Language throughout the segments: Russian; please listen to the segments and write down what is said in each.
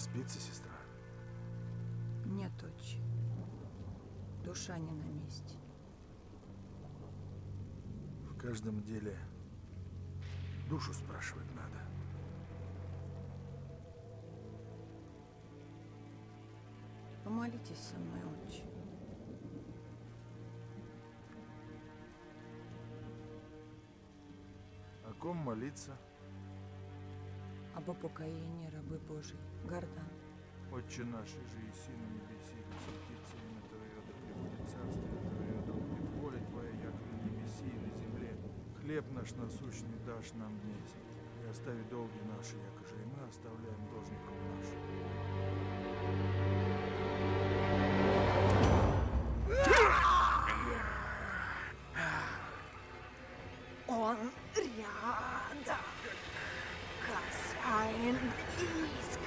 спится, сестра? Нет, отче. Душа не на месте. В каждом деле душу спрашивать надо. Помолитесь со мной, отче. О ком молиться? Об упокоении рабы Божией, Гордан. Отче наш, же еси на небеси, да светится имя Твое, да пребудет царствие Твое, да будет воля Твоя, як на небеси и на земле. Хлеб наш насущный дашь нам днесь, и остави долги наши, якоже и мы оставляем должников наших. Он рядом. Хозяин близко.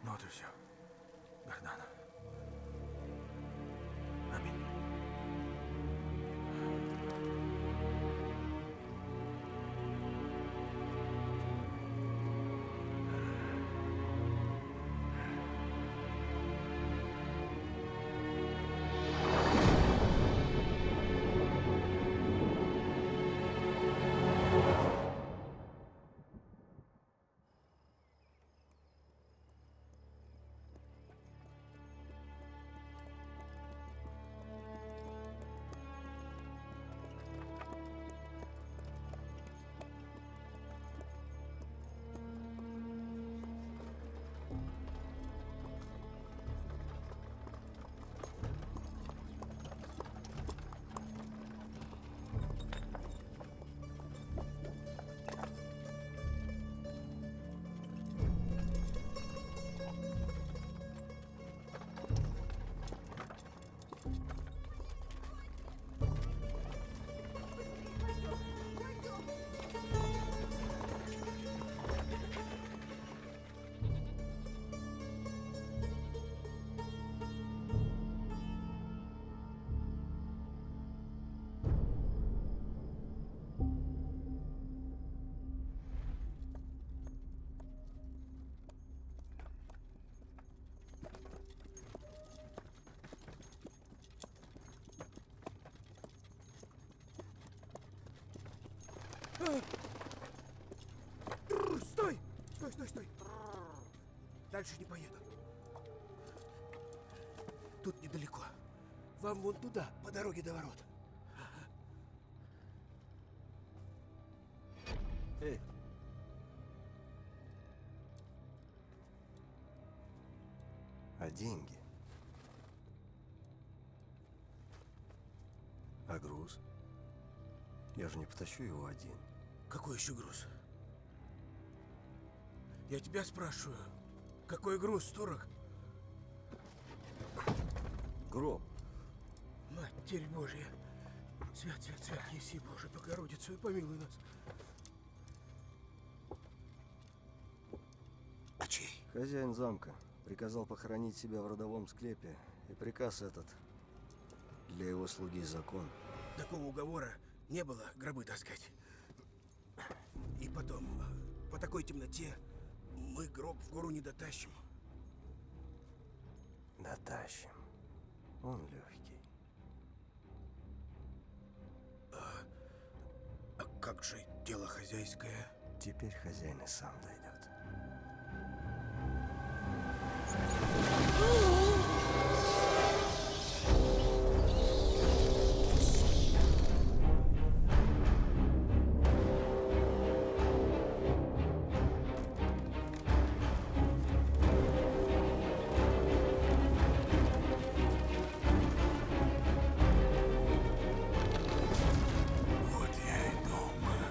Ну вот и все. Гордана. Аминь. Стой! Стой, стой, стой! Дальше не поеду. Тут недалеко. Вам вон туда, по дороге до ворот. Эй! А деньги? А груз? Я же не потащу его один. Какой еще груз? Я тебя спрашиваю. Какой груз, турок? Гроб. Матерь Божья. Свят, свят, свят, еси, Боже, Богородицу, и помилуй нас. А чей? Хозяин замка приказал похоронить себя в родовом склепе. И приказ этот для его слуги закон. Такого уговора не было гробы таскать. И потом, по такой темноте мы гроб в гору не дотащим. Дотащим. Он легкий. А как же дело хозяйское? Теперь хозяин и сам дойдет. Вот я и думаю.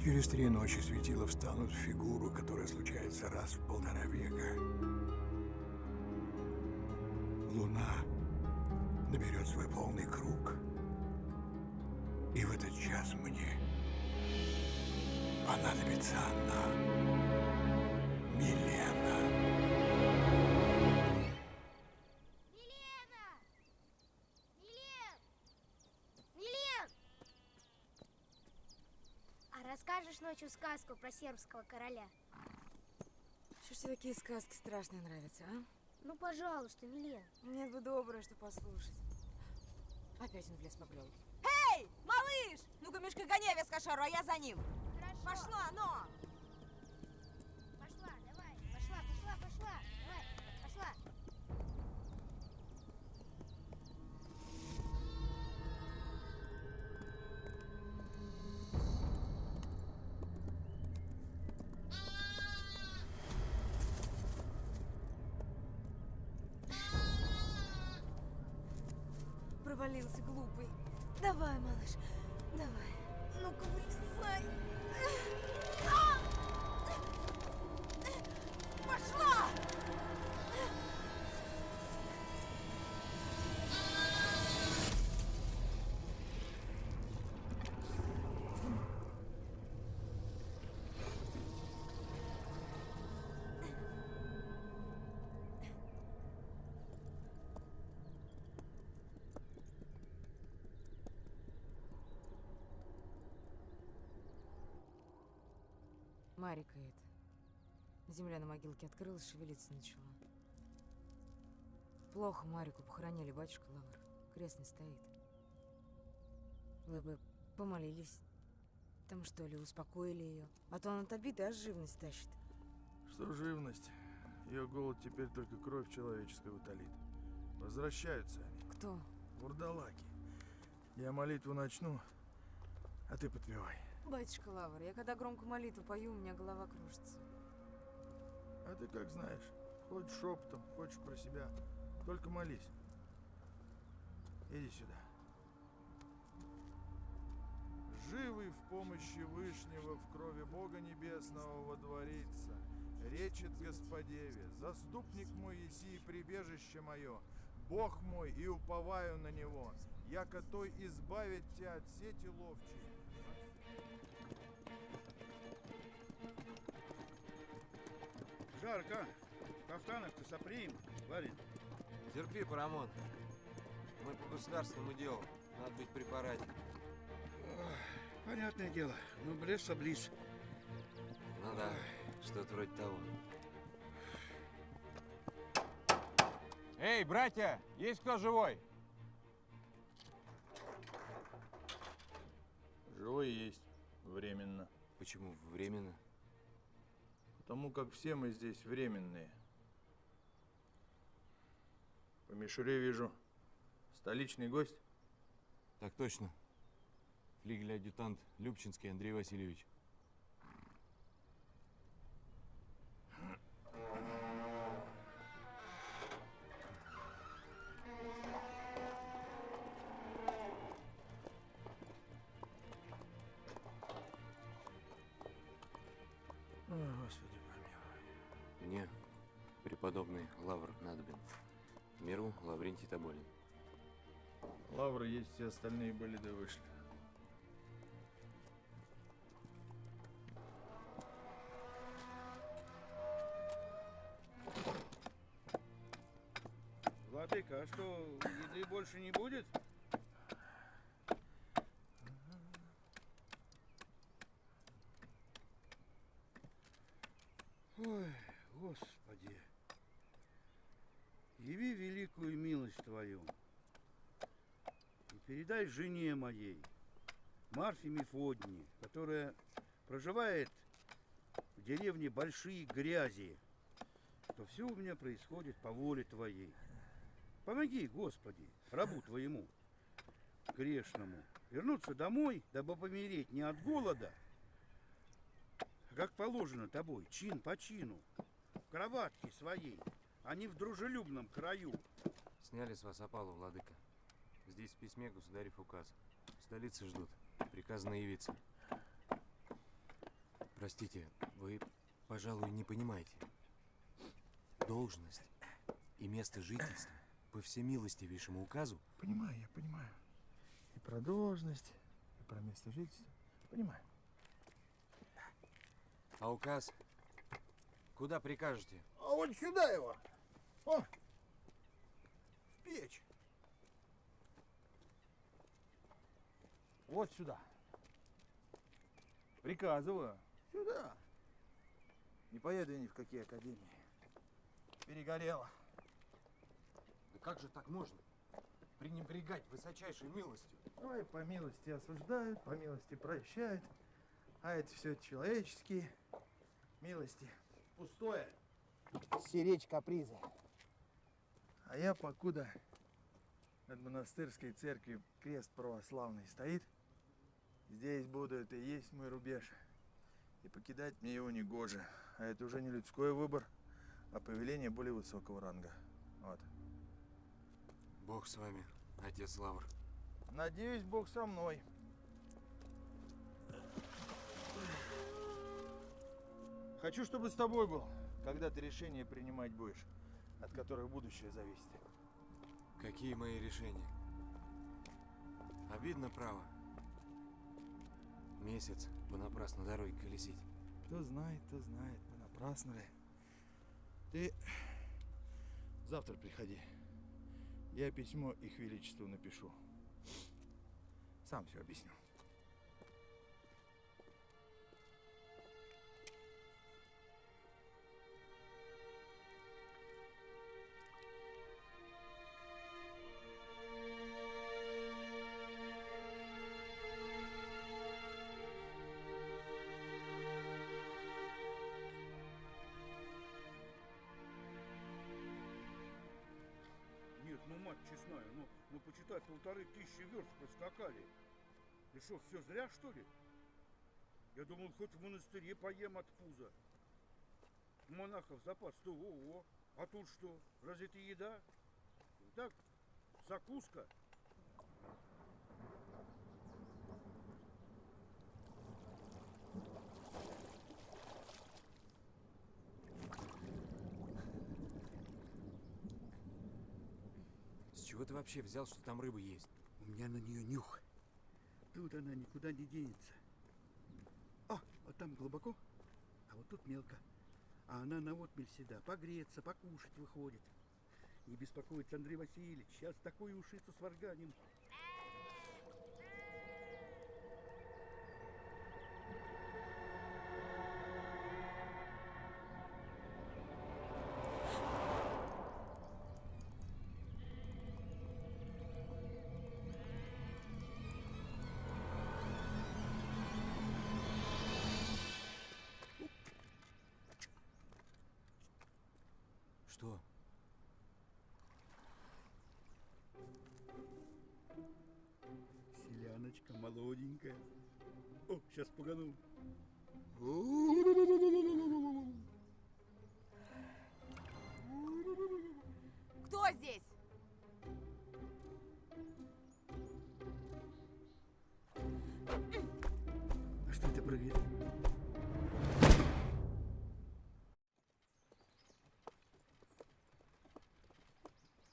Через 3 ночи светила встанут в фигуру, которая случается раз в 1,5 века. Луна наберет свой полный круг. И в этот час мне понадобится она, Милена. Милена! Милен! Милен! А расскажешь ночью сказку про сербского короля? Что ж тебе такие сказки страшные нравятся, а? Ну, пожалуйста, Милен. Мне бы доброе, что послушать. Опять он в лес побрел. Эй, малыш! Ну-ка, Мишка, гоняй вес кошару, а я за ним. Хорошо. Пошла, но! Пошла, давай. Пошла. Давай, пошла. Провалился глупый. Давай, малыш, давай. Ну-ка, вылезай. Пошла! Марика это. Земля на могилке открылась, шевелиться начала. Плохо Марику похоронили, батюшка Лавр. Крест не стоит. Вы бы помолились. Там что ли, успокоили ее. А то она от обиды аж живность тащит. Что живность? Ее голод теперь только кровь человеческая утолит. Возвращаются они. Кто? Вурдалаки. Я молитву начну, а ты подпевай. Батюшка Лавр, я когда громко молитву пою, у меня голова кружится. А ты как знаешь. Хочешь шепотом, хочешь про себя. Только молись. Иди сюда. Живый в помощи Вышнего, в крови Бога Небесного водворится. Речет Господеве, заступник мой еси и прибежище мое, Бог мой, и уповаю на Него, яко той избавит тебя от сети ловчей. Жарко. В кафтанах-то сопреем, барин. Терпи, Парамон. Мы по государственному делу. Надо быть при параде. Понятное дело. Ну, блес облиз. Ну да, что-то вроде того. Эй, братья, есть кто живой? Живой есть. Временно. Почему временно? Потому как все мы здесь временные. По мишуре вижу. Столичный гость. Так точно. Флигель-адъютант Любчинский Андрей Васильевич. О, Господи помилуй. Мне преподобный Лавр надобен. Миру Лаврентий Тоболин. Лавры есть, все остальные были да вышли. Владыка, а что, еды больше не будет? Ой, Господи, яви великую милость Твою и передай жене моей, Марфе Мефодине, которая проживает в деревне Большие Грязи, что все у меня происходит по воле Твоей. Помоги, Господи, рабу Твоему, грешному, вернуться домой, дабы помереть не от голода, как положено тобой, чин по чину, в кроватке своей, а не в дружелюбном краю. Сняли с вас опалу, владыка. Здесь в письме государев указ. В столице ждут. Приказано явиться. Простите, вы, пожалуй, не понимаете. Должность и место жительства по всемилостивейшему указу. Понимаю, я понимаю. И про должность, и про место жительства. Понимаю. А указ? Куда прикажете? А вот сюда его. О, в печь. Вот сюда. Приказываю. Сюда. Не поеду я ни в какие академии. Перегорело. Да как же так можно? Пренебрегать высочайшей милостью. Ой, по милости осуждают, по милости прощают. А это все человеческие милости. Пустое. Сиречь капризы. А я покуда над монастырской церковью крест православный стоит, здесь буду, это и есть мой рубеж. И покидать мне его не гоже. А это уже не людской выбор, а повеление более высокого ранга. Вот. Бог с вами, отец Лавр. Надеюсь, Бог со мной. Хочу, чтобы с тобой был, когда ты решения принимать будешь, от которых будущее зависит. Какие мои решения? Обидно, право. Месяц понапрасну дороги колесить. Кто знает, понапрасно ли. Ты завтра приходи. Я письмо их величеству напишу. Сам все объясню. Нет, ну мать честная, ну почитай, 1500 верст проскакали. Ты что, все зря, что ли? Я думал, хоть в монастыре поем от пуза. У монахов запас-то ого. А тут что? Разве это еда? Так, закуска. С чего ты вообще взял, что там рыба есть? У меня на нее нюх. Тут она никуда не денется. О, вот там глубоко, а вот тут мелко. А она на отмель всегда погреться, покушать выходит. Не беспокойтесь, Андрей Васильевич, сейчас такую ушицу сварганим. Что? Селяночка молоденькая. О, сейчас пугану. Кто здесь? А что это прыгает?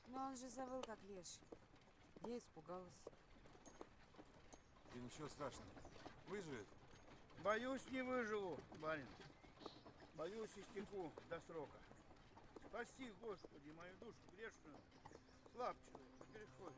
Но он же завыл, как леший. Я испугалась. И ничего страшного. Выживет. Боюсь, не выживу, барин. Боюсь, истеку до срока. Спаси, Господи, мою душу грешную. Слабчую, переходит.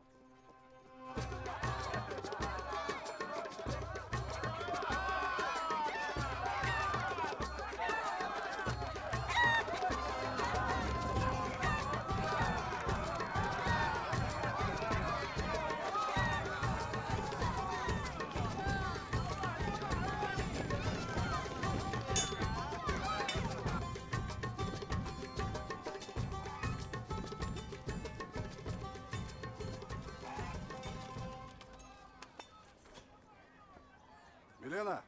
Милена,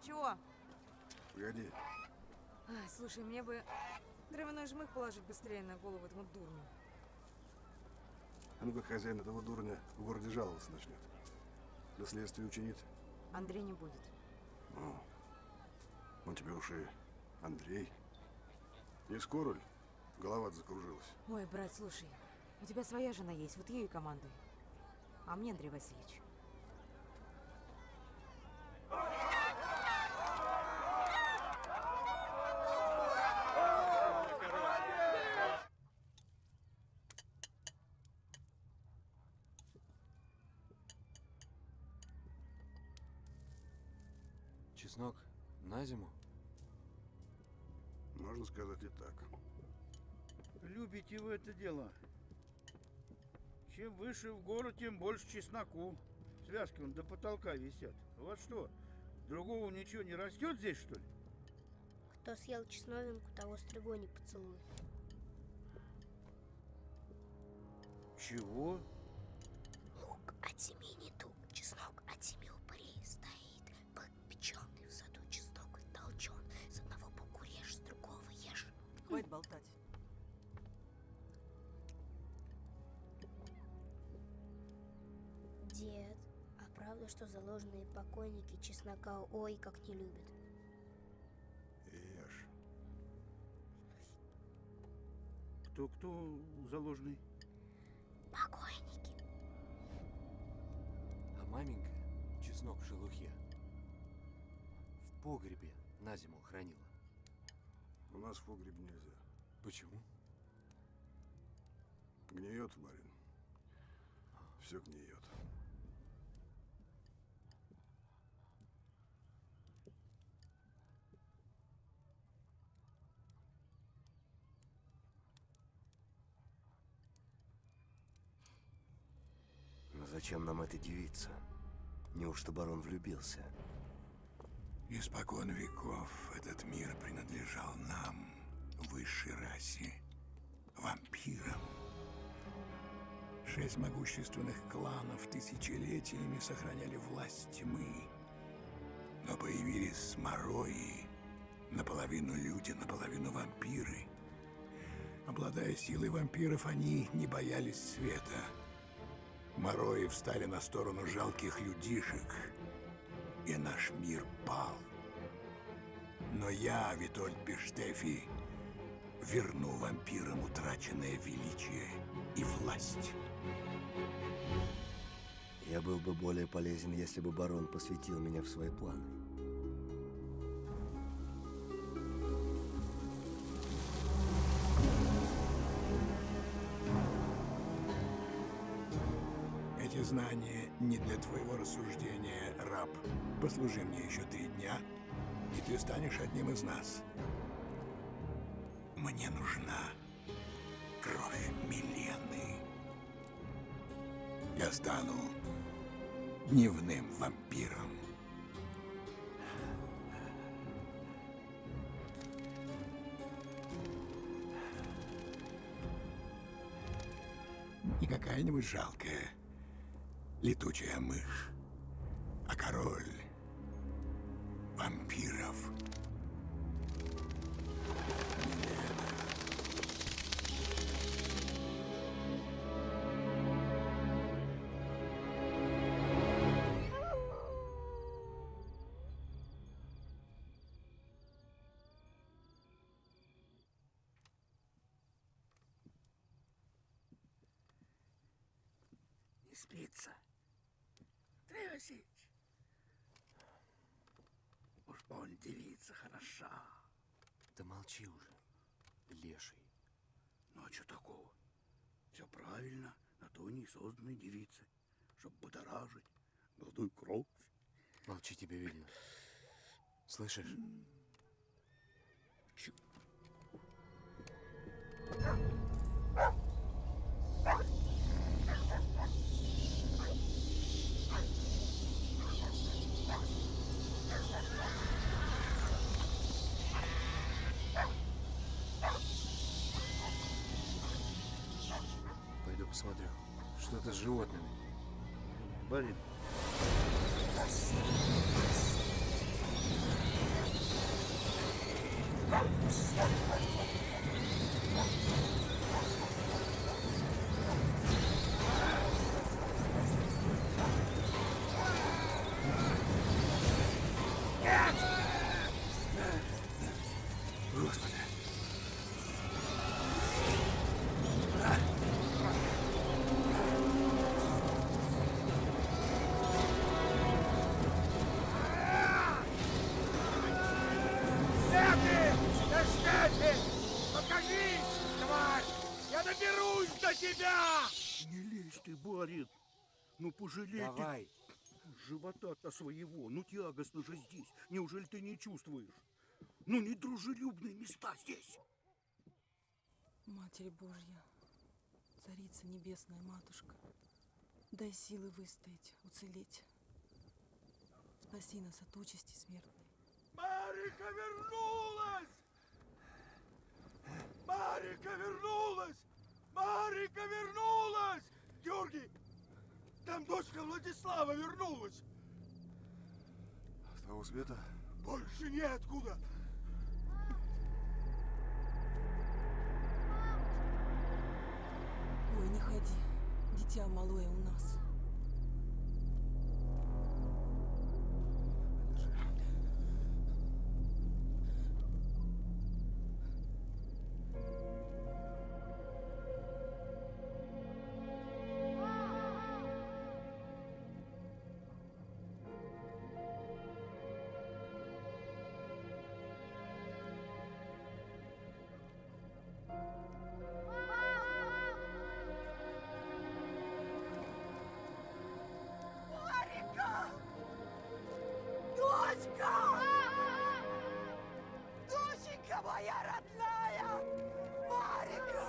Чего? погоди. Слушай, мне бы травяной жмых положить быстрее на голову этому дурню. А ну как хозяин этого дурня в городе жаловаться начнет. До следствия учинит. Андрей не будет. Ну, Он тебе уж и Андрей. Не скоро ли? Голова закружилась. Ой, брат, слушай, у тебя своя жена есть, вот ею и командуй. А мне Андрей Васильевич. Чеснок на зиму? Можно сказать и так. Любите вы это дело. Чем выше в гору, тем больше чесноку. Связки вон до потолка висят. У вас что, другого ничего не растет здесь, что ли? Кто съел чесновинку, того стригой не поцелует. Чего? Лук от семени тук, чеснок от семи упырей стоит. Подпеченный в саду чеснок толчен. С одного боку режь, с другого ешь. Хватит болтать. Дед, а правда, что заложенные покойники чеснока ой как не любят? Ешь. Кто заложенный? Покойники. А маменька чеснок в шелухе в погребе на зиму хранила. У нас в погребе нельзя. Почему? Гниет, Марин. Все гниет. Но зачем нам эта девица? Неужто барон влюбился? Испокон веков этот мир принадлежал нам, высшей расе, вампирам. 6 могущественных кланов тысячелетиями сохраняли власть тьмы. Но появились Морои, наполовину люди, наполовину вампиры. Обладая силой вампиров, они не боялись света. Морои встали на сторону жалких людишек, и наш мир пал. Но я, Витольд Бештефи, верну вампирам утраченное величие и власть. Я был бы более полезен, если бы барон посвятил меня в свои планы. Эти знания не для твоего рассуждения, раб. Послужи мне еще 3 дня, и ты станешь одним из нас. Мне нужна кровь Милены. Я стану дневным вампиром. Не какая-нибудь жалкая летучая мышь, а король вампиров. Не спится. Андрей Васильевич. Уж больно девица хороша. Да молчи уже, леший. Ну а что такого? Все правильно, на то не созданы девицы, чтобы будоражить молодую кровь. Молчи, тебе видно. Слышишь? Пойду посмотрю, что это с животными. Барин. проклятие! Покажись, тварь! Я доберусь до тебя! Не лезь ты, барин. Ну, пожалей Давай. ты живота-то своего. Ну, тягостно же здесь. Неужели ты не чувствуешь? Ну, недружелюбные места здесь. Матерь Божья, Царица Небесная Матушка, дай силы выстоять, уцелеть. Спаси нас от участи смертной. Марика вернулась! Марика вернулась! Марика вернулась! Георгий, там дочка Владислава вернулась! С того света? Больше неоткуда! Ой, не ходи, дитя малое у нас. Доченька моя родная! Марика!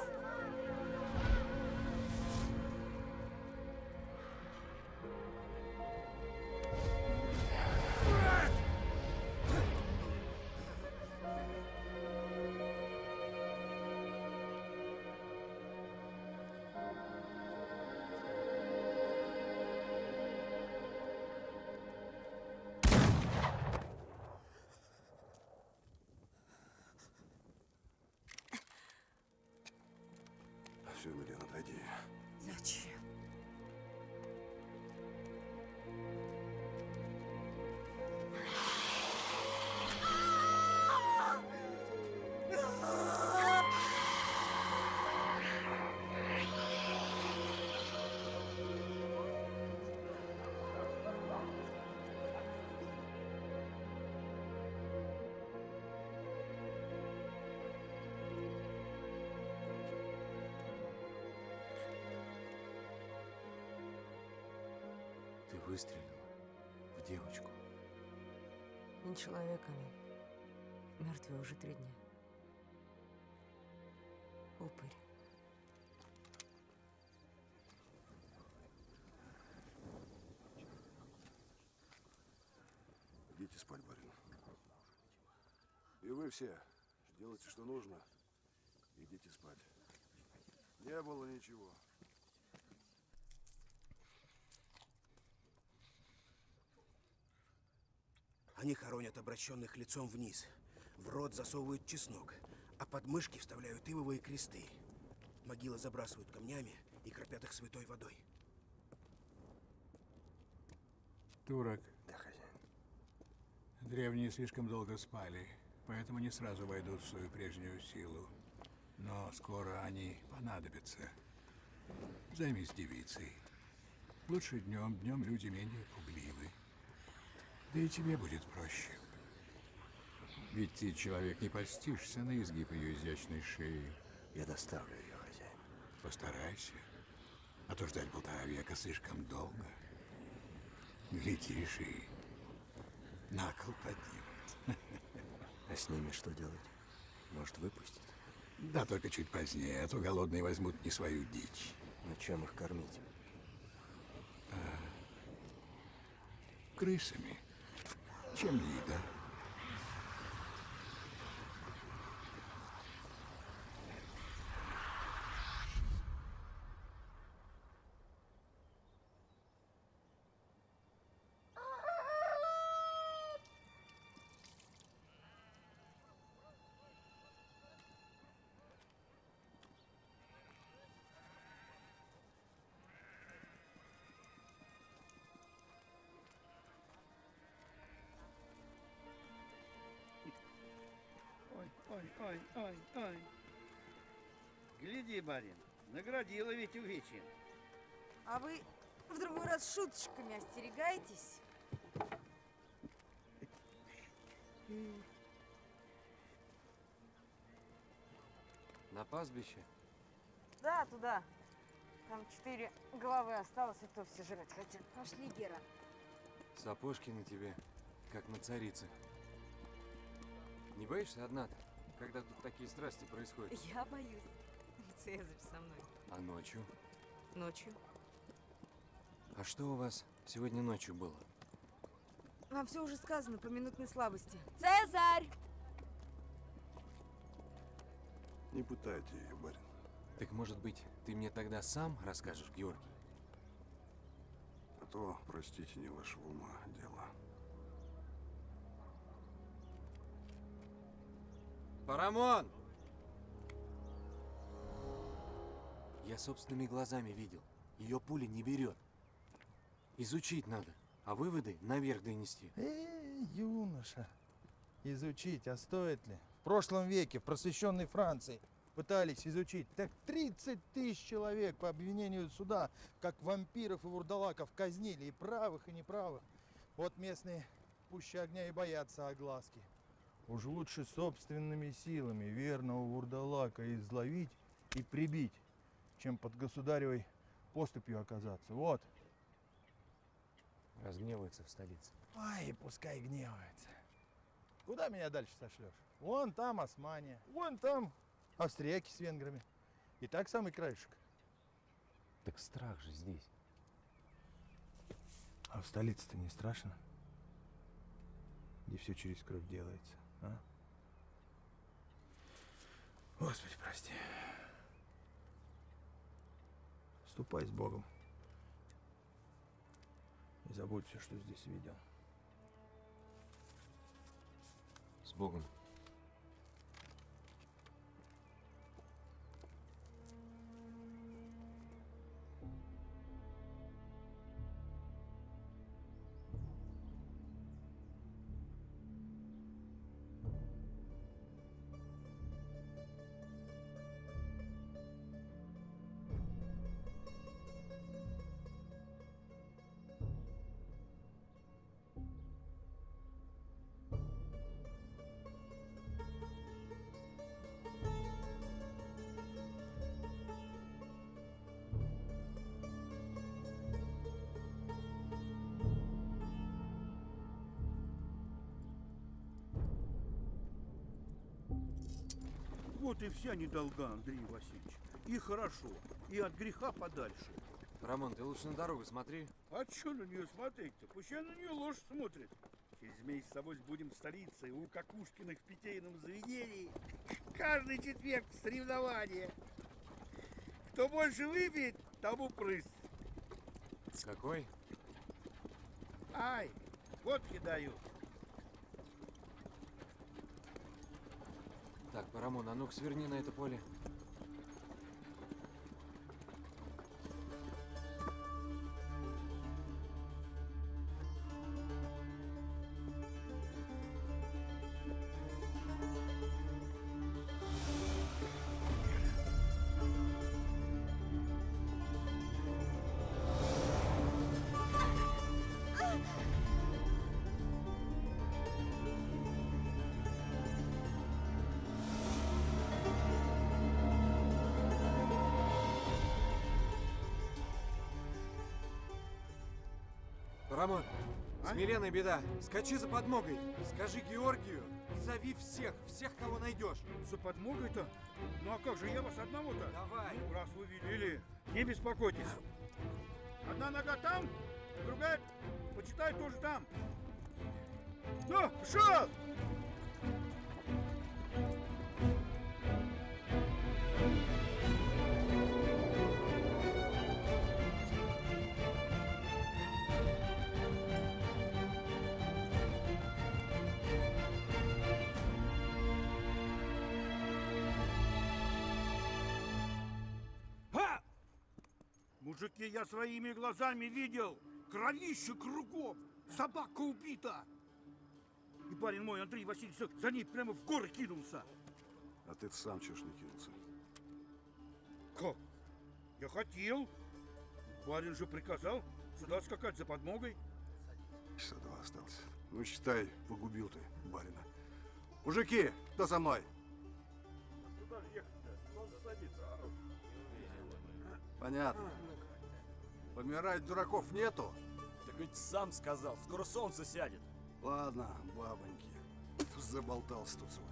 Все, Милена, отойди. Зачем? Ты выстрелила в девочку. Не человеками. Мертвый уже 3 дня. Упырь. Идите спать, барин. И вы все делайте, что нужно. Идите спать. Не было ничего. Они хоронят обращенных лицом вниз. В рот засовывают чеснок, а под мышки вставляют ивовые кресты. Могилы забрасывают камнями и кропят их святой водой. Турок. Да, хозяин. Древние слишком долго спали, поэтому не сразу войдут в свою прежнюю силу. Но скоро они понадобятся. Займись девицей. Лучше днем, днем люди менее пугливы. Да и тебе будет проще. Ведь ты, человек, не польстишься на изгиб ее изящной шеи. Я доставлю ее, хозяин. Постарайся. А то ждать 1,5 века слишком долго. Глядишь и на кол поднимут. А с ними что делать? Может, выпустить? Да только чуть позднее, а то голодные возьмут не свою дичь. Но чем их кормить? Крысами. Чем не еда? Ой. Гляди, барин, наградила ведь увечьем. А вы в другой раз шуточками остерегаетесь? На пастбище? Да, туда. Там 4 головы осталось, и то все жрать хотят. Пошли, Гера. Сапожки на тебе, как на царице. Не боишься одна-то, когда тут такие страсти происходят? Я боюсь. Цезарь со мной. А ночью? Ночью. А что у вас сегодня ночью было? Вам все уже сказано по минутной слабости. Цезарь! Не пытайте ее, барин. Так, может быть, ты мне тогда сам расскажешь, Георгий? А то, простите, не вашего ума дело. Парамон! Я собственными глазами видел. Ее пуля не берет. Изучить надо, а выводы наверх донести. Юноша, изучить, а стоит ли? В прошлом веке, в просвещенной Франции, пытались изучить. Так 30 тысяч человек по обвинению суда, как вампиров и вурдалаков, казнили, и правых, и неправых. Вот местные пуще огня и боятся огласки. Уж лучше собственными силами верного вурдалака изловить и прибить, чем под государевой поступью оказаться. Вот. Разгневается в столице. Ай, пускай гневается. Куда меня дальше сошлешь? Вон там Османия, вон там австрияки с венграми. И так самый краешек. Так страх же здесь. А в столице-то не страшно? Где все через кровь делается, а? Господи, прости. Ступай с Богом. И забудь все, что здесь видел. С Богом. Вот и вся недолга, Андрей Васильевич. И хорошо, и от греха подальше. Рамон, ты лучше на дорогу смотри. А что на нее смотреть-то? Пущай на нее ложь смотрит. Через месяц с собой будем в столице, у Какушкиных в питейном заведении. Каждый четверг соревнования. Кто больше выпьет, тому прыз. Какой? Ай, водки даю. Так, Парамон, а ну-ка сверни на это поле. Рамон, с Миленой беда. Скачи за подмогой. Скажи Георгию и зови всех, кого найдешь. За подмогой-то? Ну а как же я вас одного-то? Давай. Ну, раз вы велели, не беспокойтесь. Одна нога там, другая, почитай, тоже там. Ну, пошел! Мужики, я своими глазами видел. Кровище кругом. Собака убита. И парень мой, Андрей Васильевич, за ней прямо в горы кинулся. А ты сам чё ж не кинулся? Как? Я хотел. Барин же приказал сюда скакать за подмогой. Часа два осталось. Ну, считай, погубил ты барина. Мужики, кто со мной? Куда же ехать-то? Понятно. Помирать дураков нету. Так ведь сам сказал, скоро солнце сядет. Ладно, бабоньки. Заболтался тут с вами.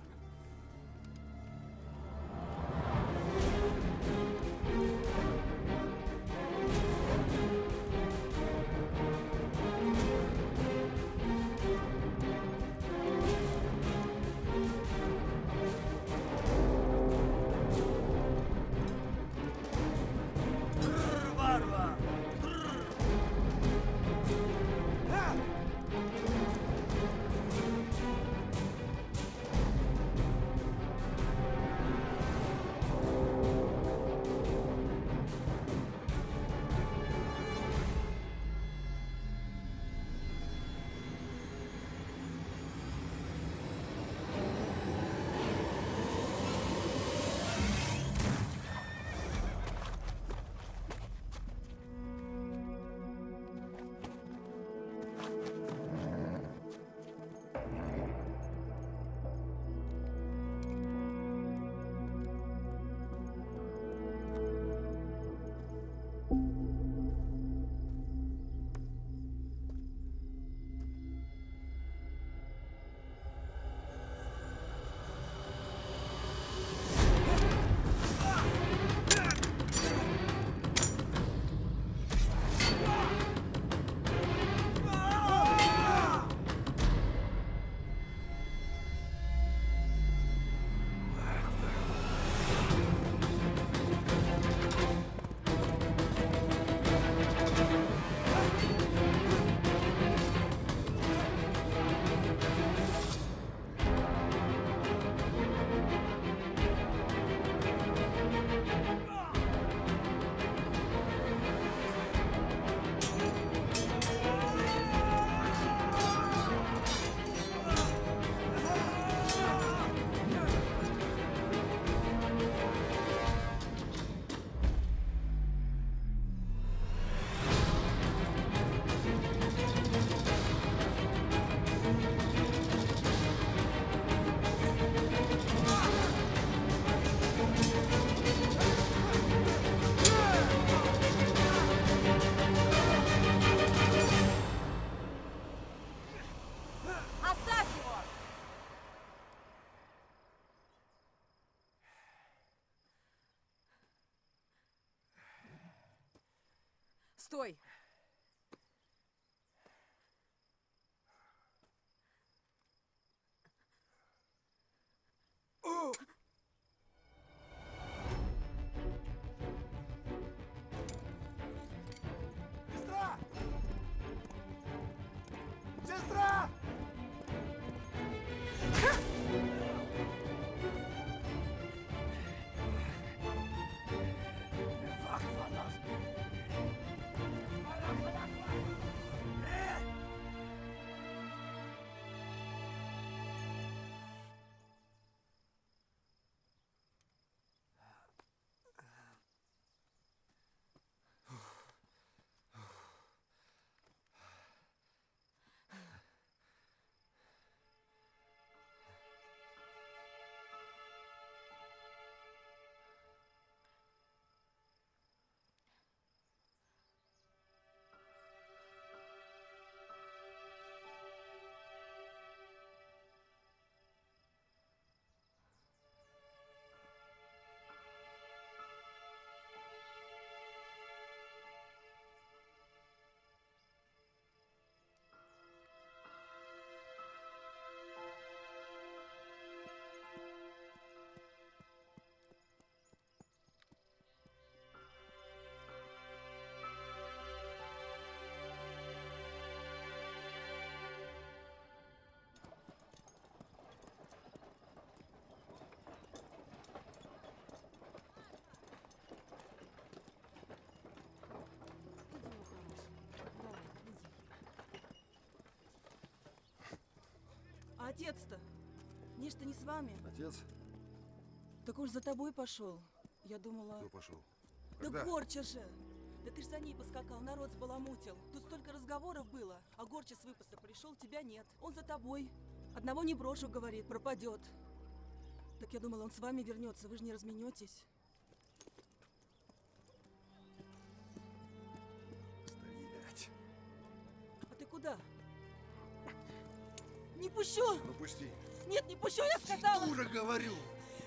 Стой! Сестра! Сестра! А отец-то? Нечто не с вами? Отец? Так уж за тобой пошел. Я думала... Кто пошел? Да Когда? Горча же! Да ты ж за ней поскакал, народ сбаламутил. Тут столько разговоров было, а Горча с выпаса пришел, тебя нет. Он за тобой. Одного не брошу, говорит, пропадет. Так я думала, он с вами вернется, вы же не разменетесь. Не пущу! Ну пусти. Нет, не пущу, я сказала! Дура, говорю!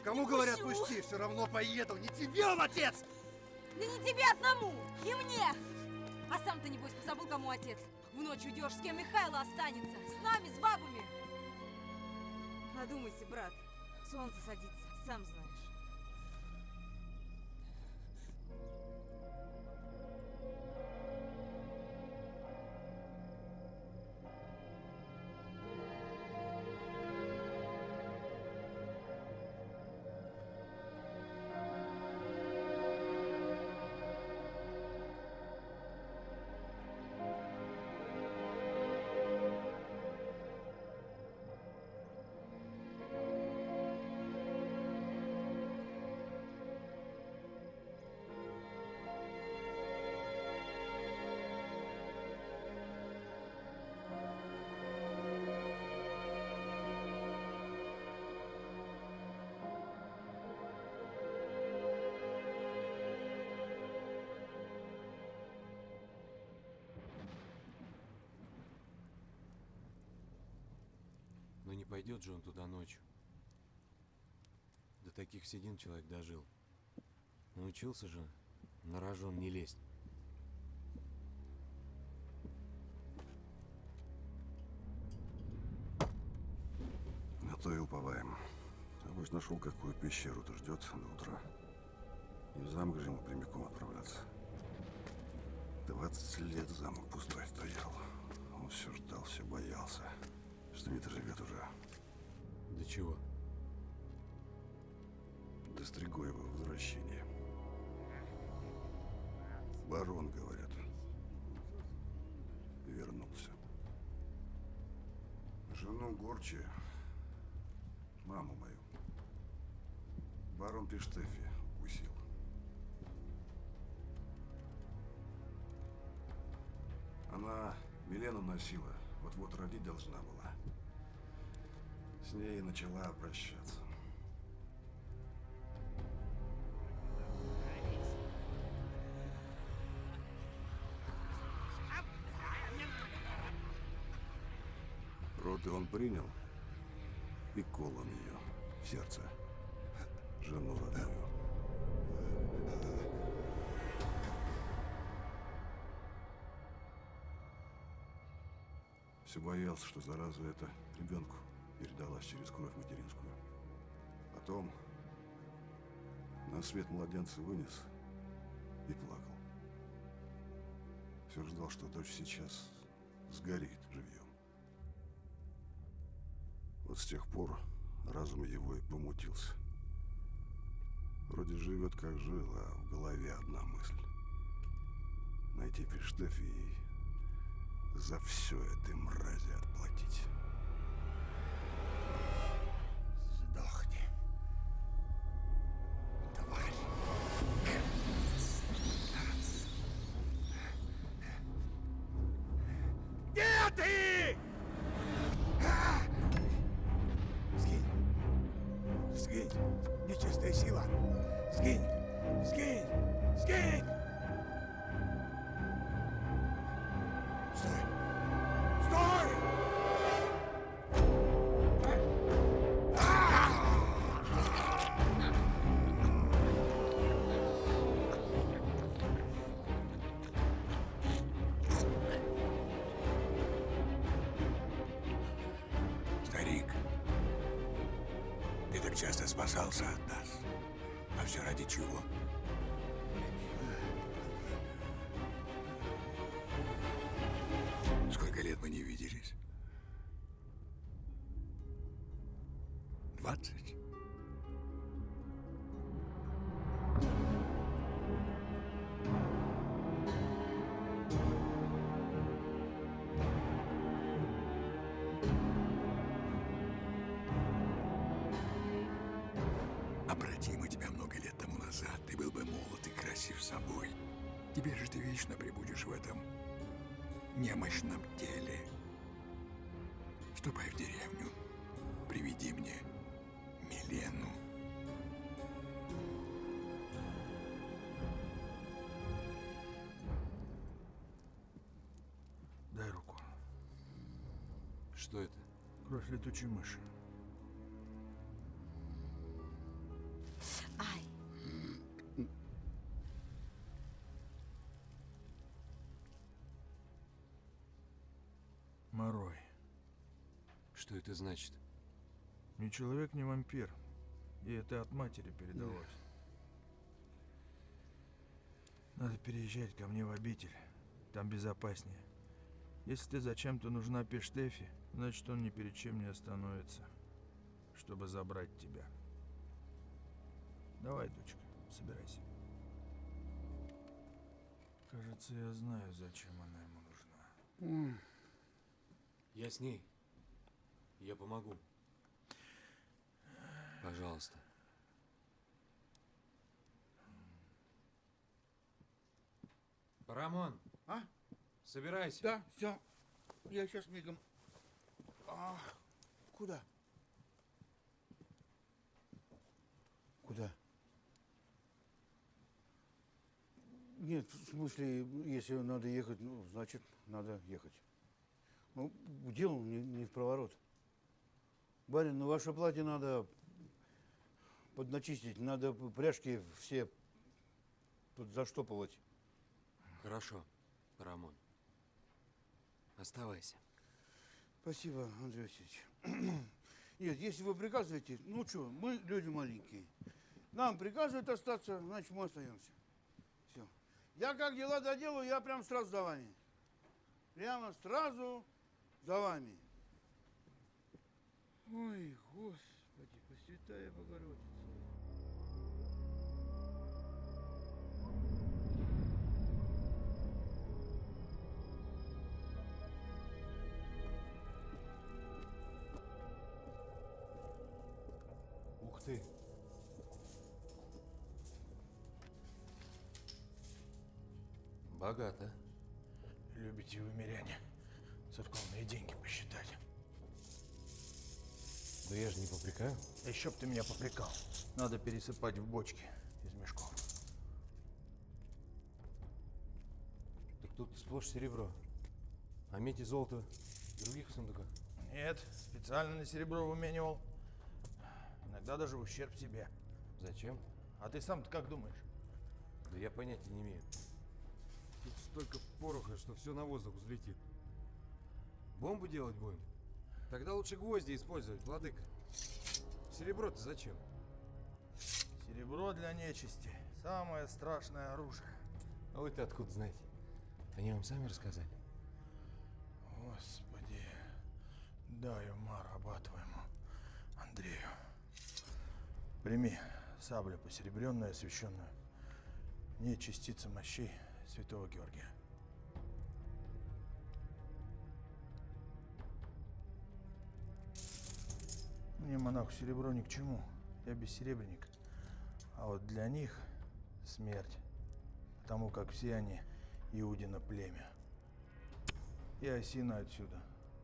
Кому Не говорят пущу. пусти, все равно поеду. Не тебе он отец! Да не тебе одному, и мне! А сам ты, небось, позабыл, кому отец. В ночь уйдешь, с кем Михайло останется. С нами, с бабами. Одумайся, брат. Солнце садится, сам знаешь. Но не пойдет же он туда ночью. До таких седин человек дожил. Научился же на рожон не лезть. На то и уповаем. А вот нашел, какую пещеру-то ждет до утра. И в замок же ему прямиком отправляться. 20 лет замок пустой стоял. Он все ждал, все боялся, что не доживет уже. До чего? До Стригоева возвращения. Барон, говорят, вернулся. Жену Горчи, маму мою, барон при Штефе укусил. Она Милену носила, вот-вот родить должна была. С ней и начала обращаться. Роды он принял и колом ее в сердце, жену родную. Все боялся, что зараза эта ребенку передалась через кровь материнскую. Потом на свет младенца вынес и плакал. Все ждал, что дочь сейчас сгорит живьем. Вот с тех пор разум его и помутился. Вроде живет, как жил, а в голове одна мысль. Найти Приштефи и за все этой мрази отплатить. Сдохни, тварь. Где ты? Сгинь. Сгинь. Нечистая сила. Сгинь. Сгинь. Сгинь. Стой. Стой! Старик, ты так часто спасался от нас. А все ради чего? Сколько лет мы не виделись? 20? Обрати мы тебя много лет тому назад, ты был бы молод и красив собой. Теперь же ты вечно пребудешь в этом немощном теле. Ступай в деревню, приведи мне Милену. Дай руку. Что это? Кровь летучей мыши. Ай, Морой. Что это значит? Ни человек, ни вампир. И это от матери передалось. Надо переезжать ко мне в обитель. Там безопаснее. Если ты зачем-то нужна Пештефи, значит он ни перед чем не остановится, чтобы забрать тебя. Давай, дочка, собирайся. Кажется, я знаю, зачем она ему нужна. Я с ней. Я помогу. Пожалуйста. Парамон. А? Собирайся. Да, все. Я сейчас мигом. Куда? Куда? Нет, в смысле, если надо ехать, ну, значит, надо ехать. Ну, дело не в проворот. Барин, ну ваше платье надо подначистить, надо пряжки все заштопывать. Хорошо, Парамон. Оставайся. Спасибо, Андрей Васильевич. Нет, если вы приказываете, ну что, мы люди маленькие. Нам приказывают остаться, значит, мы остаемся. Все. Я как дела доделаю, я прям сразу за вами. Прямо сразу за вами. Ой, Господи, Пресвятая Богородица. Ух ты! Богато. Любите вы, миряне, церковные деньги посчитать. Да я же не попрекаю. Еще б ты меня попрекал. Надо пересыпать в бочки из мешков. Так тут сплошь серебро. А медь и золото в других сундуках. Нет, специально на серебро выменивал. Иногда даже в ущерб себе. Зачем? А ты сам-то как думаешь? Да я понятия не имею. Тут столько пороха, что все на воздух взлетит. Бомбу делать будем? Тогда лучше гвозди использовать, владыка. Серебро-то зачем? Серебро для нечисти. Самое страшное оружие. А вы-то откуда знаете? Они вам сами рассказали? Господи, дай ума раба твоему, Андрею. Прими саблю посеребренную, освященную. В ней частица мощей святого Георгия. Мне, монаху, серебро ни к чему. Я бессеребренник. А вот для них смерть. Потому как все они Иудино племя. И осина отсюда.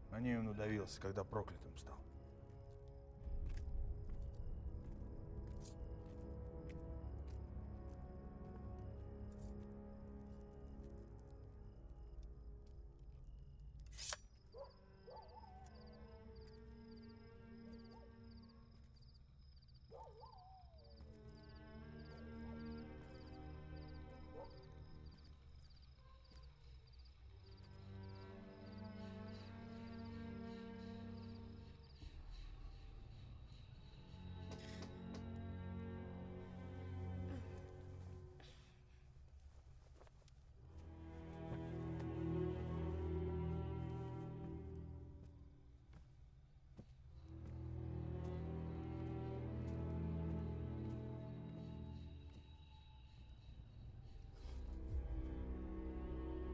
На ней он удавился, когда проклятым стал.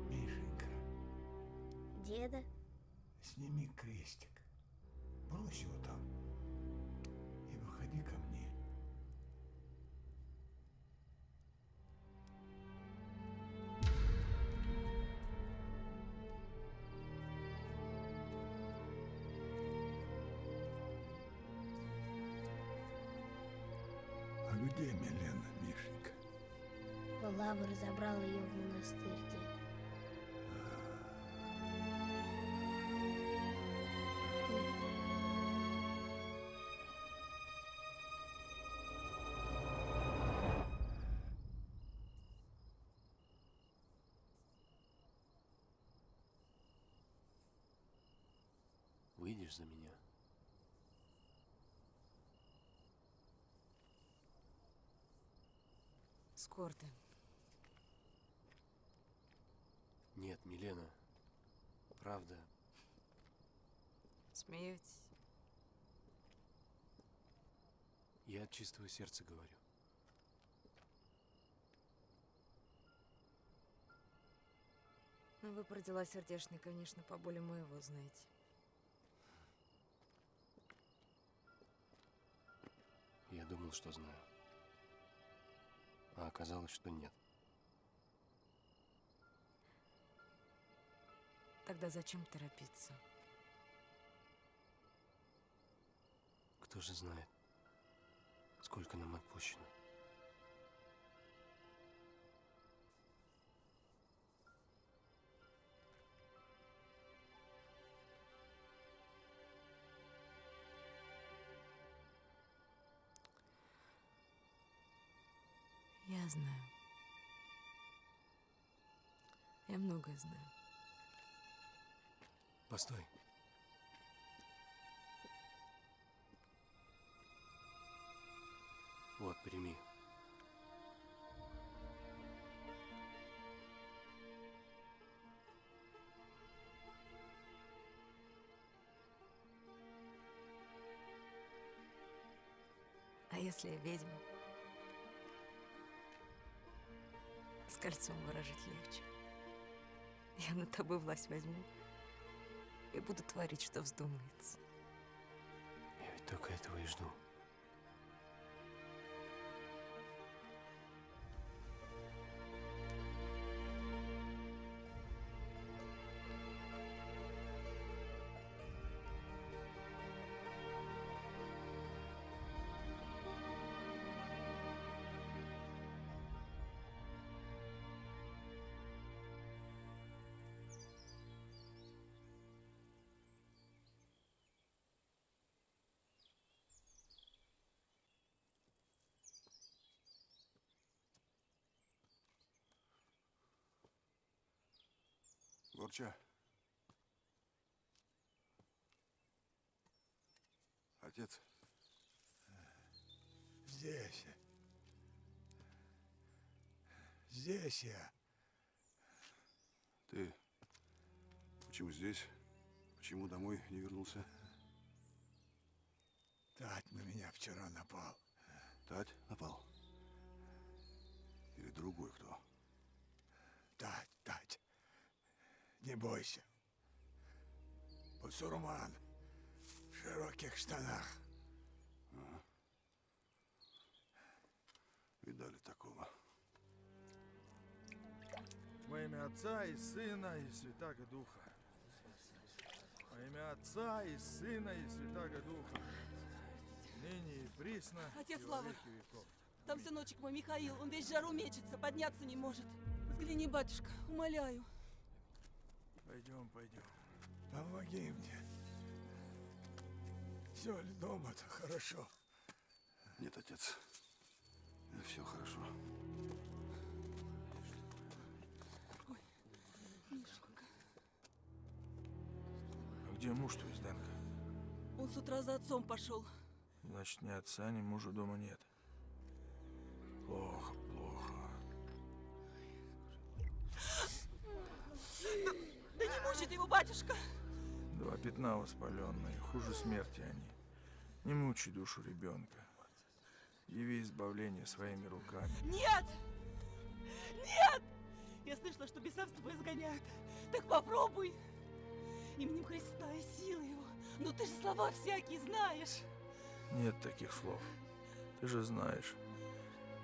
Мишенька, Деда? сними крестик. Брось его там. И выходи ко мне. А где Милена, Мишенька? Лавр забрал ее в монастырь, дед. выйдешь за меня? Скоро ты. Нет, Милена. Правда. Смеетесь? Я от чистого сердца говорю. Ну, вы про дела сердечные, конечно, поболее моего знаете. Я думал, что знаю. А оказалось, что нет. Тогда зачем торопиться? Кто же знает, сколько нам отпущено. Я знаю. Я многое знаю. Постой. Вот, прими. А если я ведьма? С кольцом выражить легче. Я над тобой власть возьму и буду творить, что вздумается. Я ведь только этого и жду. Горча. Отец. Здесь. Здесь я. Ты почему здесь? Почему домой не вернулся? Тать на меня вчера напал. Тать напал? Или другой кто? Тать. Не бойся. Бусурман в широких штанах. Ага. Видали такого? Во имя Отца и Сына и Святаго Духа. Во имя Отца и Сына и Святаго Духа. Ныне и присно. Отец и во Слава, веки веков. там сыночек мой Михаил, он весь в жару мечется, подняться не может. Взгляни, батюшка, умоляю. Пойдем. Помоги мне. Все ли дома-то хорошо? Нет, отец. Все хорошо. Мишенька. А где муж твой, Зданка? Он с утра за отцом пошел. Значит, ни отца, ни мужа дома нет. Плохо. Да не мучит его, батюшка! 2 пятна воспаленные, хуже смерти они. Не мучай душу ребенка. Яви избавление своими руками. Нет! Нет! Я слышала, что бесовство изгоняют. Так попробуй. Именем Христа и силы его. Ну ты же слова всякие знаешь. Нет таких слов. Ты же знаешь,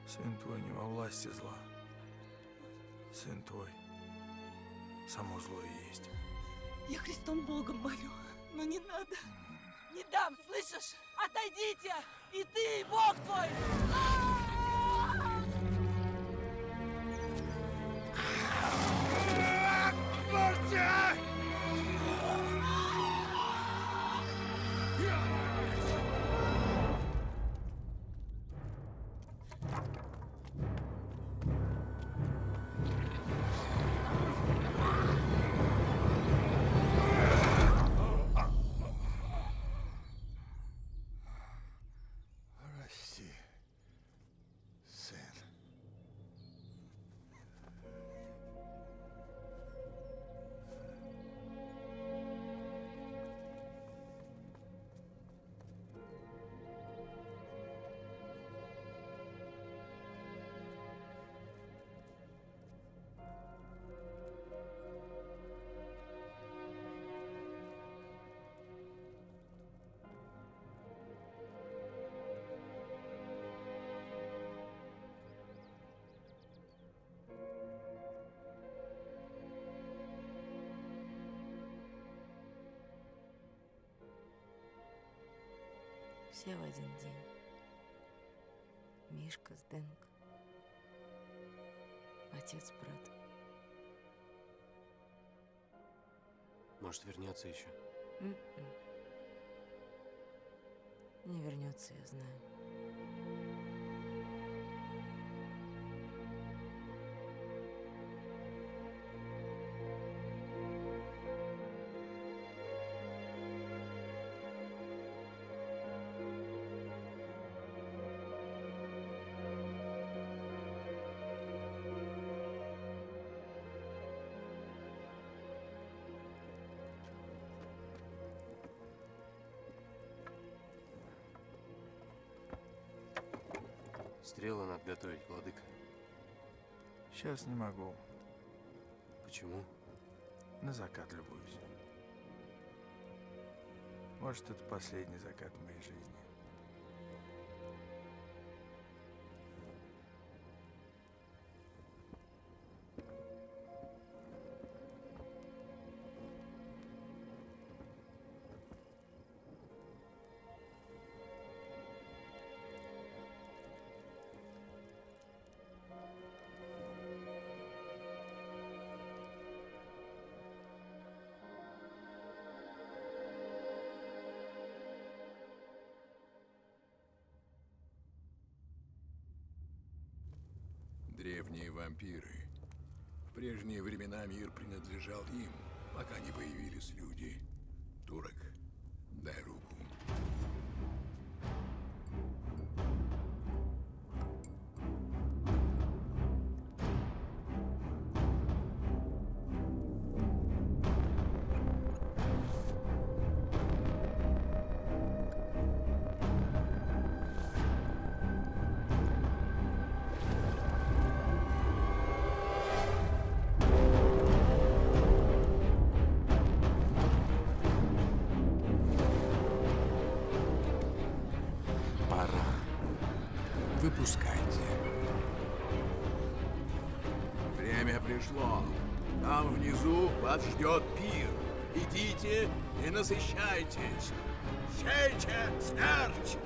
сын твой не во власти зла. Сын твой само зло и есть. Я Христом Богом молю, но не надо. Не дам, слышишь? Отойдите! И ты, и Бог твой! Все в один день. Мишка, Зденко, отец, брат. Может, вернется еще? Не вернется, я знаю. Стрелы надо готовить, владыка. Сейчас не могу. Почему? На закат любуюсь. Может, это последний закат в моей жизни. Древние вампиры. В прежние времена мир принадлежал им, пока не появились люди. Турок, дай руку. Выпускайте. Время пришло. Там внизу вас ждет пир. Идите и насыщайтесь. Сейте смерть!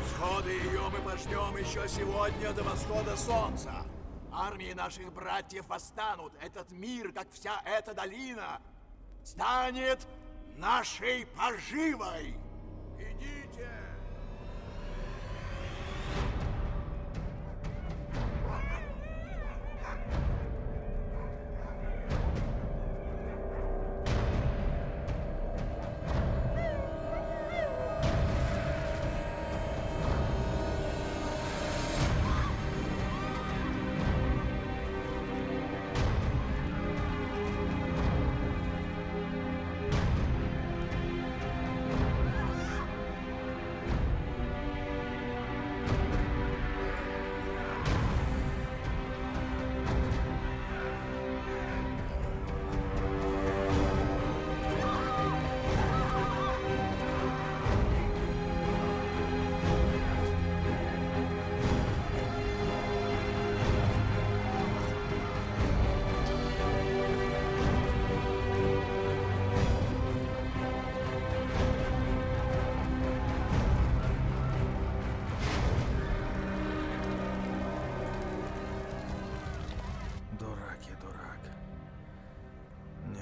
Сходы ее мы пождем еще сегодня до восхода солнца. Армии наших братьев восстанут. Этот мир, как вся эта долина, станет нашей поживой. Идите!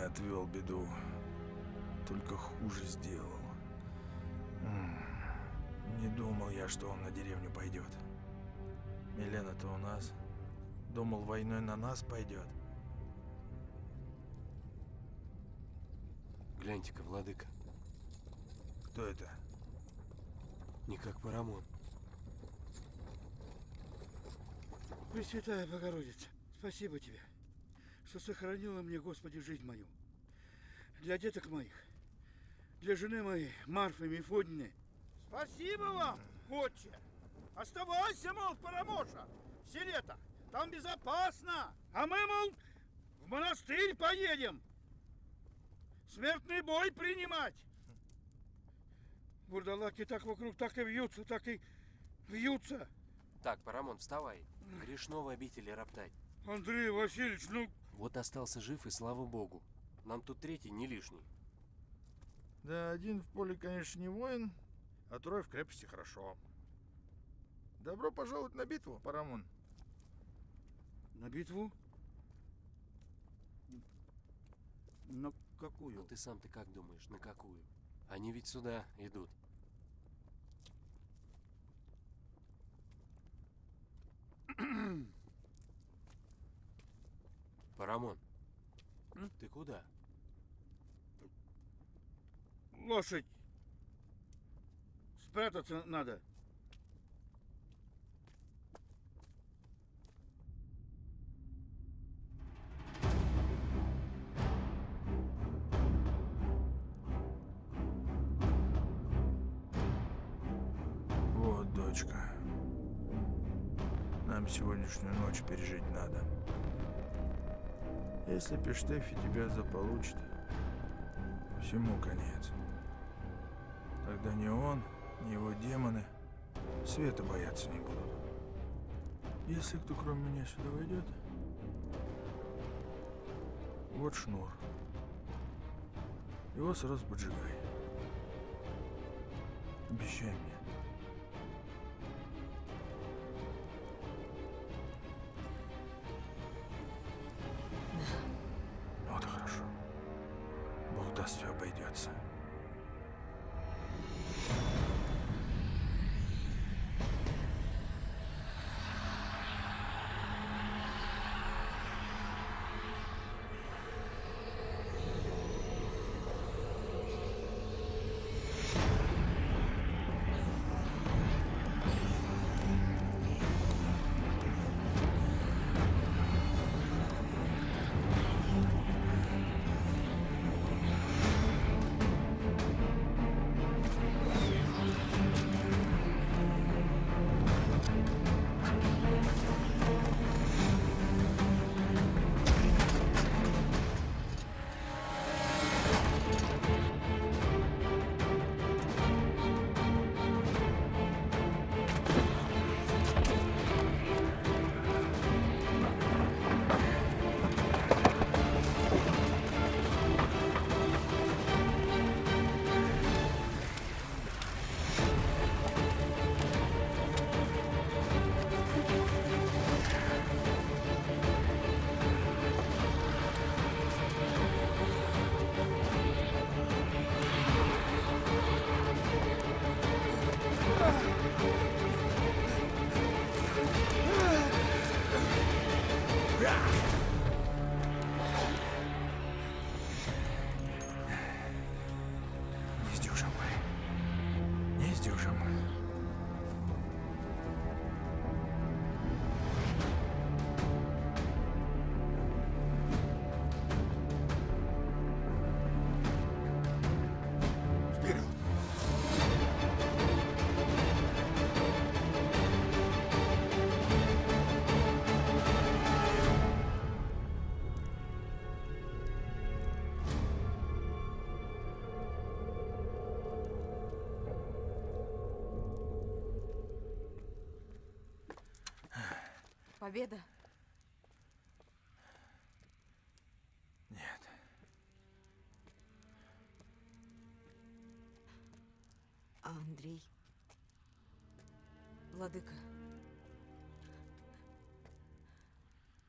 Отвел беду, только хуже сделал. Не думал я, что он на деревню пойдет. Милена-то у нас. Думал, войной на нас пойдет. Гляньте-ка, владыка. Кто это? Никак Парамон. Пресвятая Богородица, спасибо тебе, что сохранила мне, Господи, жизнь мою. Для деток моих, для жены моей, Марфы Мефодины. Спасибо вам, отче. Оставайся, мол, Парамоша, все лето. Там безопасно. А мы, мол, в монастырь поедем. Смертный бой принимать. Бурдалаки так вокруг так и вьются, так и вьются. Так, Парамон, вставай. Грешно в обители роптать. Андрей Васильевич, ну... Вот остался жив, и слава богу. Нам тут третий не лишний. Да, один в поле, конечно, не воин, а трое в крепости хорошо. Добро пожаловать на битву, Парамон. На битву? На какую? Ну ты сам-то как думаешь, на какую? Они ведь сюда идут. Парамон, ты куда? Лошадь. Спрятаться надо. Вот, дочка. Нам сегодняшнюю ночь пережить надо. Если Пештефи тебя заполучит, всему конец. Тогда ни он, ни его демоны света бояться не будут. Если кто кроме меня сюда войдет, вот шнур. Его сразу поджигай. Обещай мне. Вот и хорошо. Бог даст, все обойдется. Не сдюжим мы. Не сдюжим. Вперед! Победа? Нет. А Андрей? Владыка.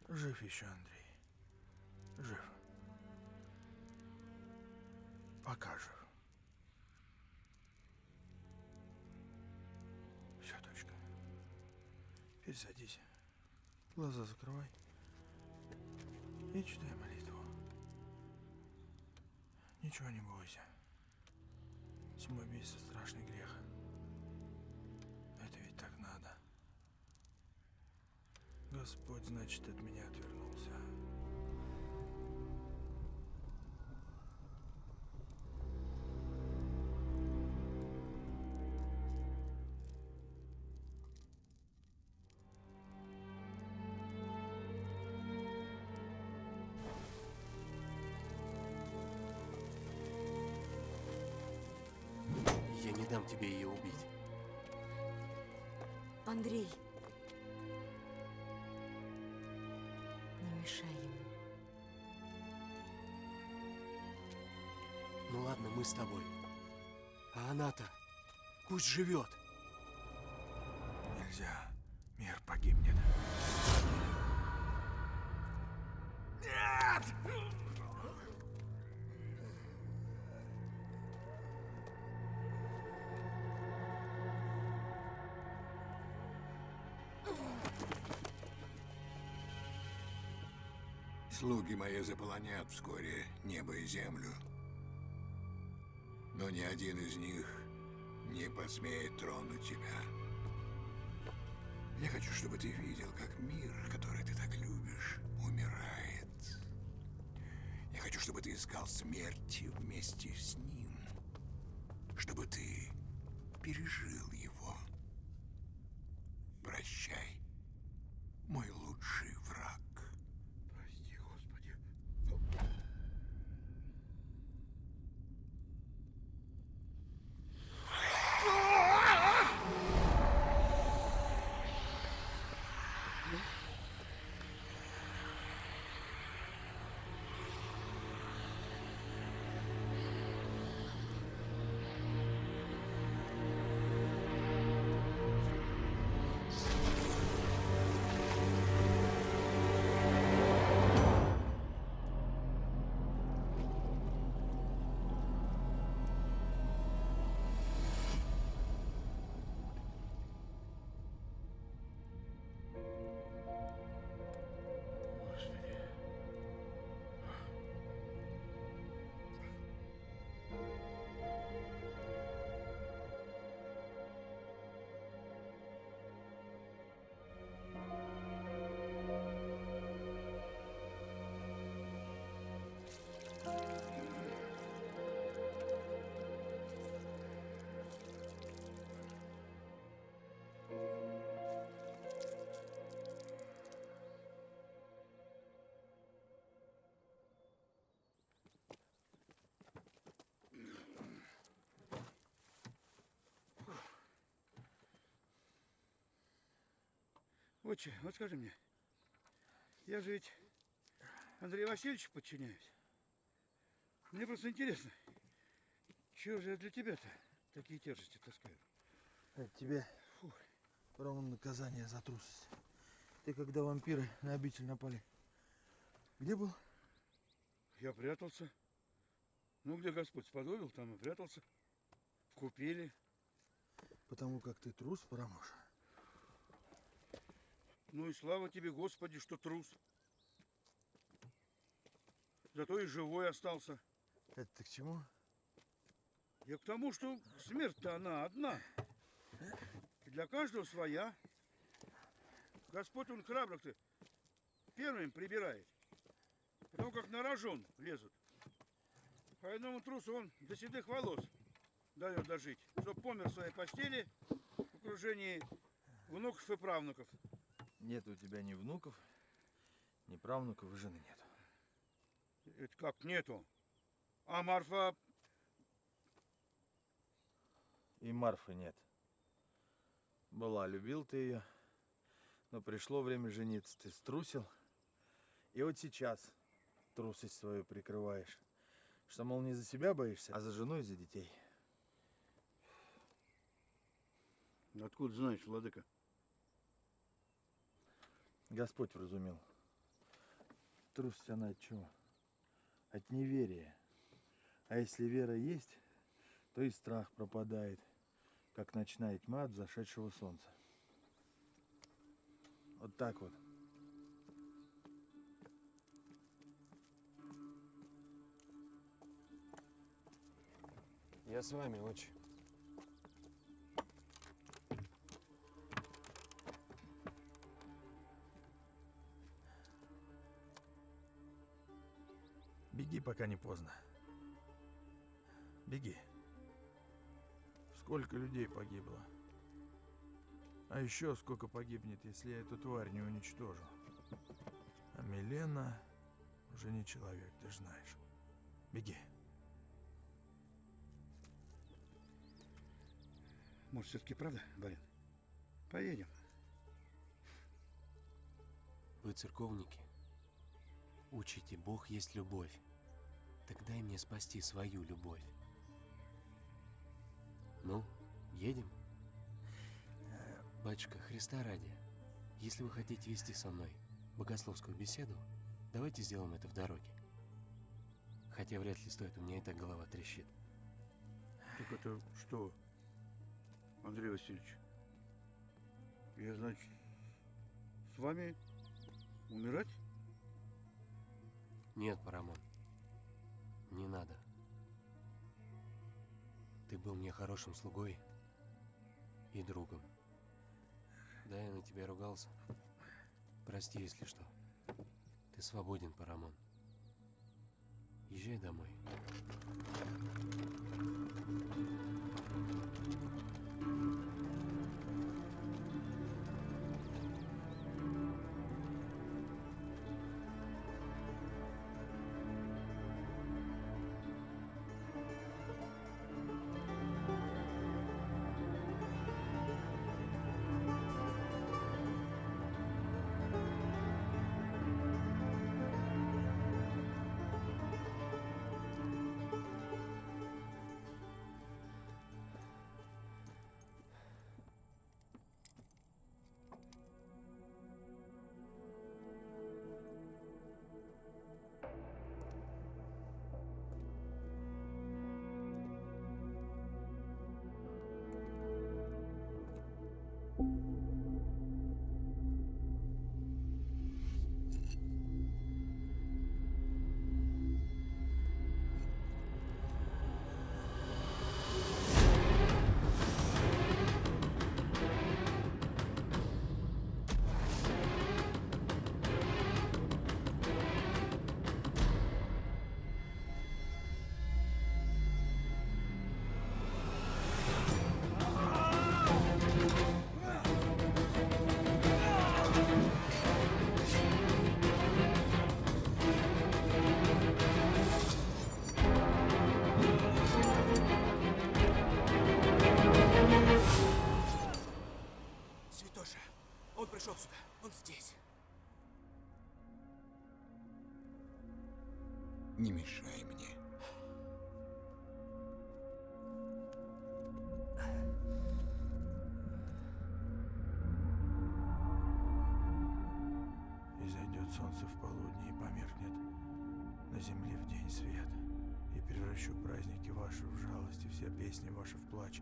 Жив еще Андрей. Жив. Пока жив. Все, дочка. Теперь садись. Глаза закрывай. И читай молитву. Ничего не бойся. Самоубийство — страшный грех. Это ведь так надо. Господь, значит, от меня отвернулся. Я не дам тебе ее убить. Андрей. Не мешай ему. Ну ладно, мы с тобой. А она-то? Пусть живет. Нельзя. Мир погибнет. Нет! Слуги мои заполонят вскоре небо и землю. Но ни один из них не посмеет тронуть тебя. Я хочу, чтобы ты видел, как мир, который ты так любишь, умирает. Я хочу, чтобы ты искал смерти вместе с ним. Чтобы ты пережил его. Прощай, мой лучший враг. Прости, Господи. Отче, вот скажи мне, я же ведь Андрею Васильевичу подчиняюсь. Мне просто интересно, чего же я для тебя-то такие тяжести таскаю? Это тебе ровно наказание за трусость. Ты когда вампиры на обитель напали, где был? Я прятался. Ну, где Господь сподобил, там и прятался. В купели. Потому как ты трус, Парамош. Ну и слава тебе, Господи, что трус. Зато и живой остался. Это ты к чему? Я к тому, что смерть-то она одна. И для каждого своя. Господь, он храбрых-то первым прибирает. Потому как на рожон лезут. А одному трусу он до седых волос дает дожить. Чтоб помер в своей постели в окружении внуков и правнуков. Нет у тебя ни внуков, ни правнуков, и жены нет. Это как нету? А Марфа... И Марфы нет. Была, любил ты ее, но пришло время жениться. Ты струсил, и вот сейчас трусость свою прикрываешь. Что, мол, не за себя боишься, а за жену и за детей. Откуда знаешь, владыка? Господь вразумел. Трусость она от чего? От неверия. А если вера есть, то и страх пропадает, как ночная тьма от взошедшего солнца. Вот так вот. Я с вами, отче. Беги, пока не поздно. Беги. Сколько людей погибло. А еще сколько погибнет, если я эту тварь не уничтожу. А Милена уже не человек, ты же знаешь. Беги. Может, все-таки правда, барин? Поедем. Вы церковники. Учите, Бог есть любовь. Так дай мне спасти свою любовь. Ну, Едем? Батюшка, Христа ради, если вы хотите вести со мной богословскую беседу, давайте сделаем это в дороге. Хотя вряд ли стоит, у меня и так голова трещит. Так это что, Андрей Васильевич? Я, значит, с вами умирать? Нет, Парамон, не надо. Ты был мне хорошим слугой и другом. Да, я на тебя ругался. Прости, если что. Ты свободен, Парамон. Езжай домой. Святоша, он пришел сюда, он здесь. Не мешай мне. И зайдет солнце в полудне, и померкнет на земле в день свет. И превращу праздники ваши в жалость, и все песни ваши в плач.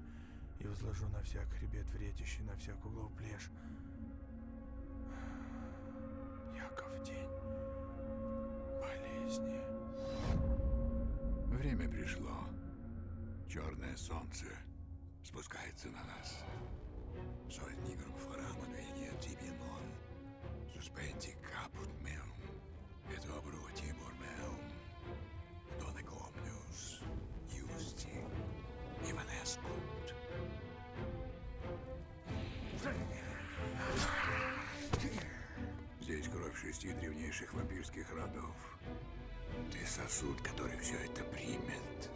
И возложу на всяк хребет вретище, на всяк углов плешь. Яков день болезни. Время пришло. Черное солнце спускается на нас. Соль нигрум форама двения тибинон. Суспенти капут меум. Et obro timor meum. Done comnius. Justi. Иванескут. Здесь кровь 6 древнейших вампирских родов. Ты сосуд, который все это примет.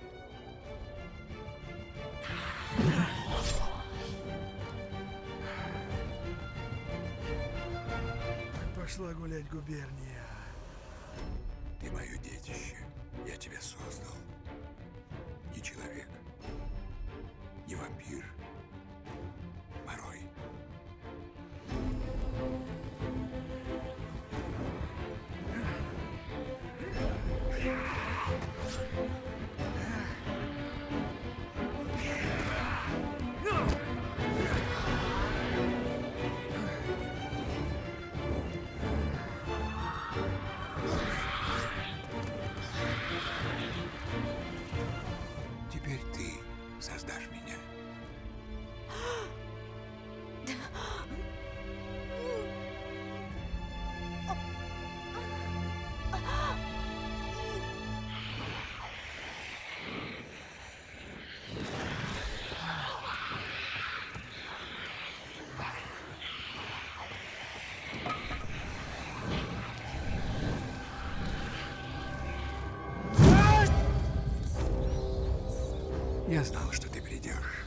Пошла гулять губерния. Ты мое детище. Я тебя создал. Не человек. Не вампир. Морой. Теперь ты создашь меня. Я знал, что ты придешь.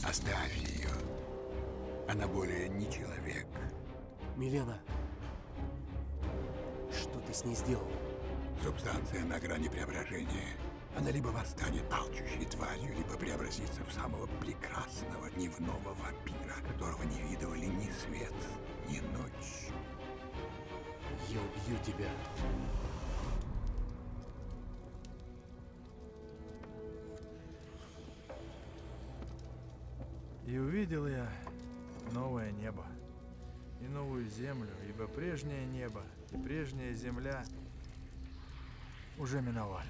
Оставь ее. Она более не человек. Милена, что ты с ней сделал? Субстанция на грани преображения. Она либо восстанет алчущей тварью, либо преобразится в самого прекрасного дневного вампира, которого не видывали ни свет, ни ночь. Я убью тебя. И увидел я новое небо и новую землю, ибо прежнее небо и прежняя земля уже миновали.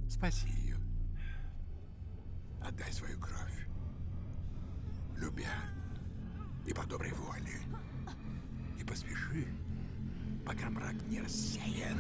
Спаси ее. Отдай свою кровь. Любя и по доброй воле. И поспеши, пока мрак не рассеян.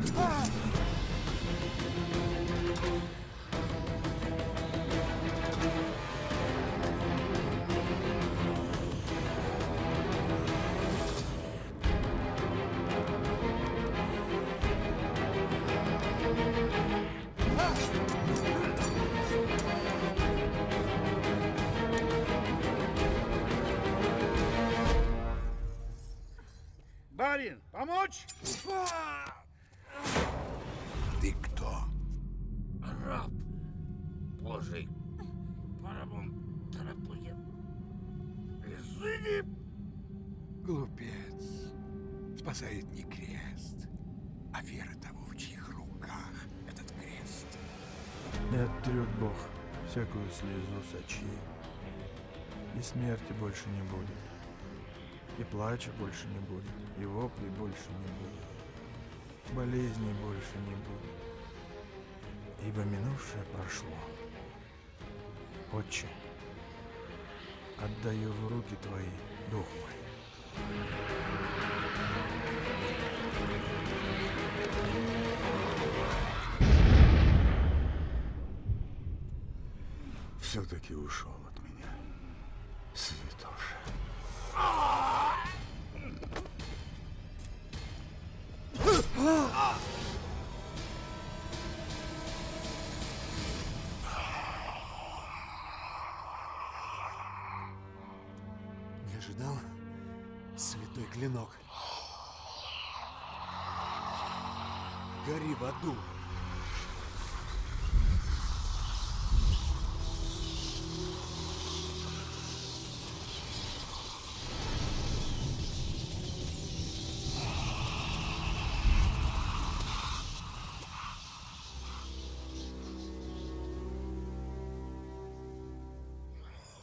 Барин, помочь? Ты кто? Раб Божий, Парамон Тарапуя. Извини. Глупец. Спасает не крест, а вера того, в чьих руках этот крест. И оттрет Бог всякую слезу с очей, и смерти больше не будет, и плача больше не будет, и воплей больше не будет, болезней больше не будет, ибо минувшее прошло. Отче, отдаю в руки Твои дух мой. Все-таки ушел от меня, святоша. Не ожидал? Святой клинок. Гори в аду.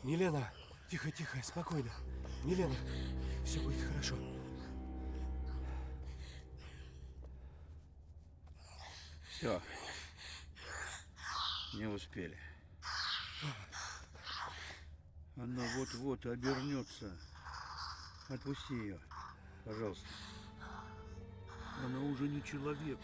Милена, тихо, тихо, спокойно. Милена, все будет хорошо. Все. Не успели. Она вот-вот обернется. Отпусти ее, пожалуйста. Она уже не человек.